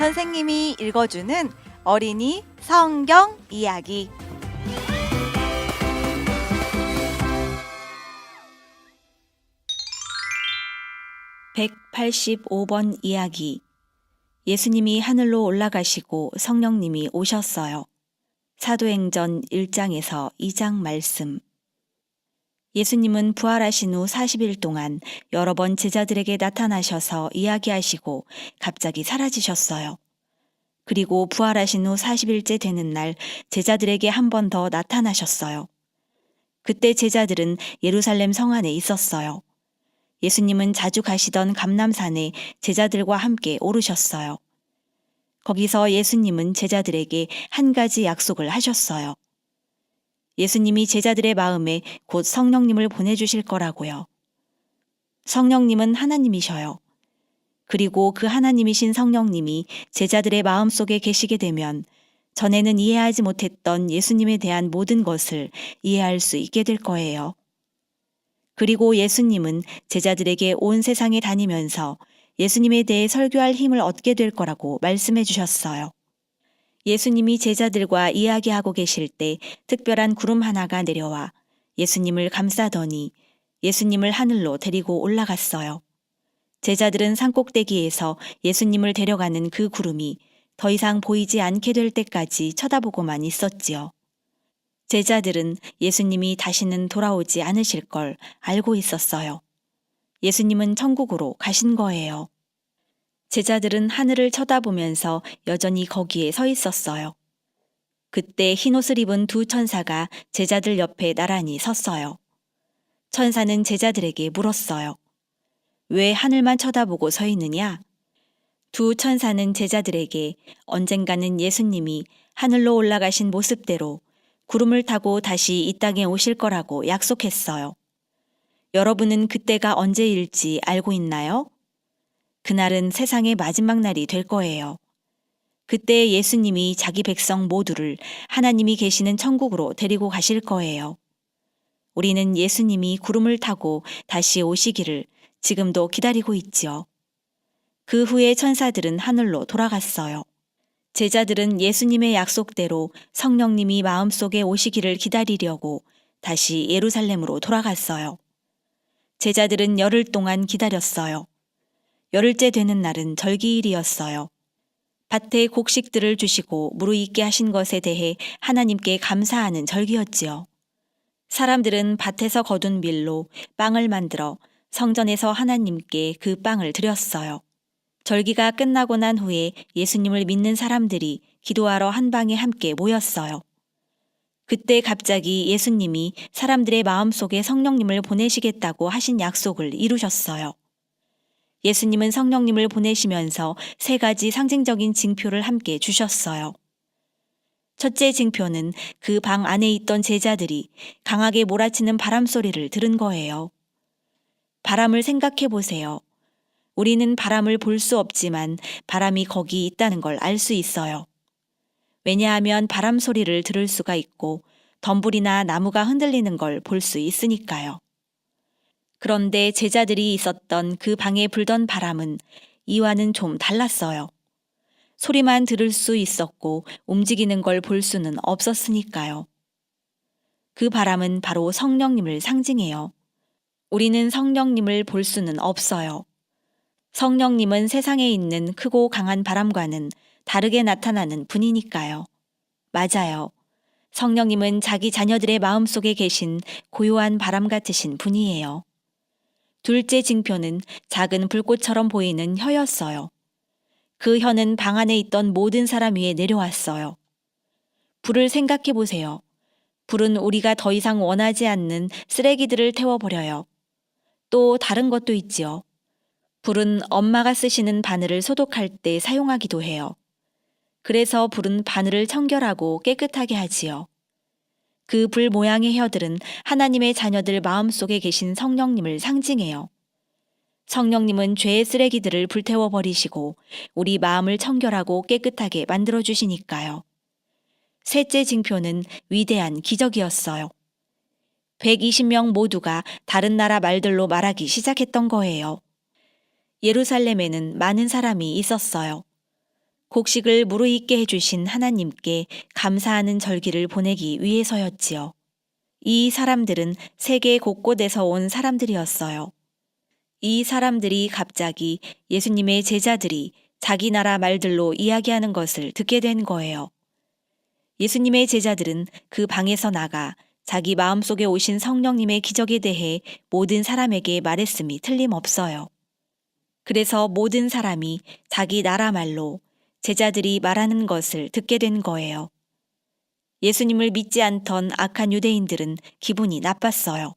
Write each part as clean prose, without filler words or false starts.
선생님이 읽어주는 어린이 성경 이야기. (185번) 이야기. 예수님이 하늘로 올라가시고 성령님이 오셨어요. 사도행전 1장에서 2장 말씀. 예수님은 부활하신 후 40일 동안 여러 번 제자들에게 나타나셔서 이야기하시고 갑자기 사라지셨어요. 그리고 부활하신 후 40일째 되는 날 제자들에게 한 번 더 나타나셨어요. 그때 제자들은 예루살렘 성 안에 있었어요. 예수님은 자주 가시던 감람산에 제자들과 함께 오르셨어요. 거기서 예수님은 제자들에게 한 가지 약속을 하셨어요. 예수님이 제자들의 마음에 곧 성령님을 보내주실 거라고요. 성령님은 하나님이셔요. 그리고 그 하나님이신 성령님이 제자들의 마음속에 계시게 되면 전에는 이해하지 못했던 예수님에 대한 모든 것을 이해할 수 있게 될 거예요. 그리고 예수님은 제자들에게 온 세상에 다니면서 예수님에 대해 설교할 힘을 얻게 될 거라고 말씀해 주셨어요. 예수님이 제자들과 이야기하고 계실 때 특별한 구름 하나가 내려와 예수님을 감싸더니 예수님을 하늘로 데리고 올라갔어요. 제자들은 산꼭대기에서 예수님을 데려가는 그 구름이 더 이상 보이지 않게 될 때까지 쳐다보고만 있었지요. 제자들은 예수님이 다시는 돌아오지 않으실 걸 알고 있었어요. 예수님은 천국으로 가신 거예요. 제자들은 하늘을 쳐다보면서 여전히 거기에 서 있었어요. 그때 흰옷을 입은 두 천사가 제자들 옆에 나란히 섰어요. 천사는 제자들에게 물었어요. 왜 하늘만 쳐다보고 서 있느냐? 두 천사는 제자들에게 언젠가는 예수님이 하늘로 올라가신 모습대로 구름을 타고 다시 이 땅에 오실 거라고 약속했어요. 여러분은 그때가 언제일지 알고 있나요? 그날은 세상의 마지막 날이 될 거예요. 그때 예수님이 자기 백성 모두를 하나님이 계시는 천국으로 데리고 가실 거예요. 우리는 예수님이 구름을 타고 다시 오시기를 지금도 기다리고 있지요. 그 후에 천사들은 하늘로 돌아갔어요. 제자들은 예수님의 약속대로 성령님이 마음속에 오시기를 기다리려고 다시 예루살렘으로 돌아갔어요. 제자들은 열흘 동안 기다렸어요. 열흘째 되는 날은 절기일이었어요. 밭에 곡식들을 주시고 무르익게 하신 것에 대해 하나님께 감사하는 절기였지요. 사람들은 밭에서 거둔 밀로 빵을 만들어 성전에서 하나님께 그 빵을 드렸어요. 절기가 끝나고 난 후에 예수님을 믿는 사람들이 기도하러 한 방에 함께 모였어요. 그때 갑자기 예수님이 사람들의 마음속에 성령님을 보내시겠다고 하신 약속을 이루셨어요. 예수님은 성령님을 보내시면서 세 가지 상징적인 징표를 함께 주셨어요. 첫째 징표는 그 방 안에 있던 제자들이 강하게 몰아치는 바람 소리를 들은 거예요. 바람을 생각해 보세요. 우리는 바람을 볼 수 없지만 바람이 거기 있다는 걸 알 수 있어요. 왜냐하면 바람 소리를 들을 수가 있고 덤불이나 나무가 흔들리는 걸 볼 수 있으니까요. 그런데 제자들이 있었던 그 방에 불던 바람은 이와는 좀 달랐어요. 소리만 들을 수 있었고 움직이는 걸 볼 수는 없었으니까요. 그 바람은 바로 성령님을 상징해요. 우리는 성령님을 볼 수는 없어요. 성령님은 세상에 있는 크고 강한 바람과는 다르게 나타나는 분이니까요. 맞아요. 성령님은 자기 자녀들의 마음속에 계신 고요한 바람 같으신 분이에요. 둘째 징표는 작은 불꽃처럼 보이는 혀였어요. 그 혀는 방 안에 있던 모든 사람 위에 내려왔어요. 불을 생각해 보세요. 불은 우리가 더 이상 원하지 않는 쓰레기들을 태워버려요. 또 다른 것도 있지요. 불은 엄마가 쓰시는 바늘을 소독할 때 사용하기도 해요. 그래서 불은 바늘을 청결하고 깨끗하게 하지요. 그 불 모양의 혀들은 하나님의 자녀들 마음속에 계신 성령님을 상징해요. 성령님은 죄의 쓰레기들을 불태워 버리시고 우리 마음을 청결하고 깨끗하게 만들어 주시니까요. 셋째 징표는 위대한 기적이었어요. 120명 모두가 다른 나라 말들로 말하기 시작했던 거예요. 예루살렘에는 많은 사람이 있었어요. 곡식을 무르익게 해주신 하나님께 감사하는 절기를 보내기 위해서였지요. 이 사람들은 세계 곳곳에서 온 사람들이었어요. 이 사람들이 갑자기 예수님의 제자들이 자기 나라 말들로 이야기하는 것을 듣게 된 거예요. 예수님의 제자들은 그 방에서 나가 자기 마음속에 오신 성령님의 기적에 대해 모든 사람에게 말했음이 틀림없어요. 그래서 모든 사람이 자기 나라 말로 제자들이 말하는 것을 듣게 된 거예요. 예수님을 믿지 않던 악한 유대인들은 기분이 나빴어요.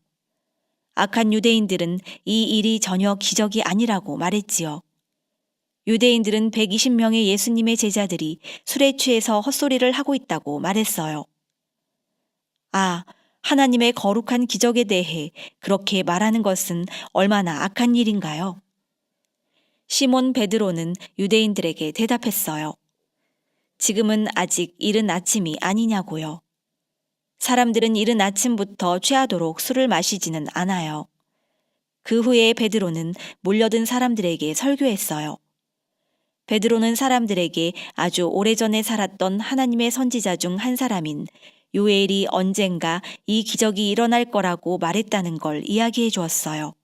악한 유대인들은 이 일이 전혀 기적이 아니라고 말했지요. 유대인들은 120명의 예수님의 제자들이 술에 취해서 헛소리를 하고 있다고 말했어요. 아, 하나님의 거룩한 기적에 대해 그렇게 말하는 것은 얼마나 악한 일인가요? 시몬 베드로는 유대인들에게 대답했어요. 지금은 아직 이른 아침이 아니냐고요. 사람들은 이른 아침부터 취하도록 술을 마시지는 않아요. 그 후에 베드로는 몰려든 사람들에게 설교했어요. 베드로는 사람들에게 아주 오래전에 살았던 하나님의 선지자 중 한 사람인 요엘이 언젠가 이 기적이 일어날 거라고 말했다는 걸 이야기해 주었어요.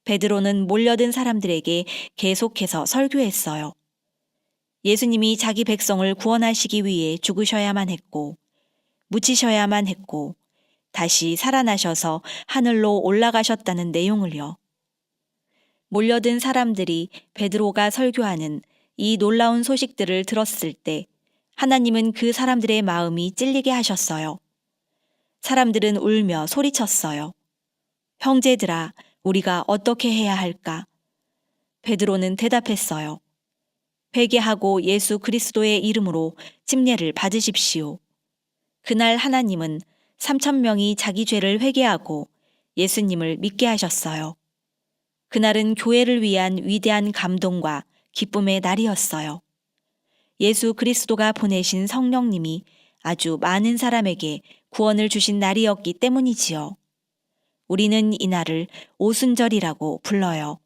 베드로는 몰려든 사람들에게 계속해서 설교했어요. 예수님이 자기 백성을 구원하시기 위해 죽으셔야만 했고, 묻히셔야만 했고, 다시 살아나셔서 하늘로 올라가셨다는 내용을요. 몰려든 사람들이 베드로가 설교하는 이 놀라운 소식들을 들었을 때 하나님은 그 사람들의 마음이 찔리게 하셨어요. 사람들은 울며 소리쳤어요. 형제들아, 우리가 어떻게 해야 할까? 베드로는 대답했어요. 회개하고 예수 그리스도의 이름으로 침례를 받으십시오. 그날 하나님은 3,000명이 자기 죄를 회개하고 예수님을 믿게 하셨어요. 그날은 교회를 위한 위대한 감동과 기쁨의 날이었어요. 예수 그리스도가 보내신 성령님이 아주 많은 사람에게 구원을 주신 날이었기 때문이지요. 우리는 이날을 오순절이라고 불러요.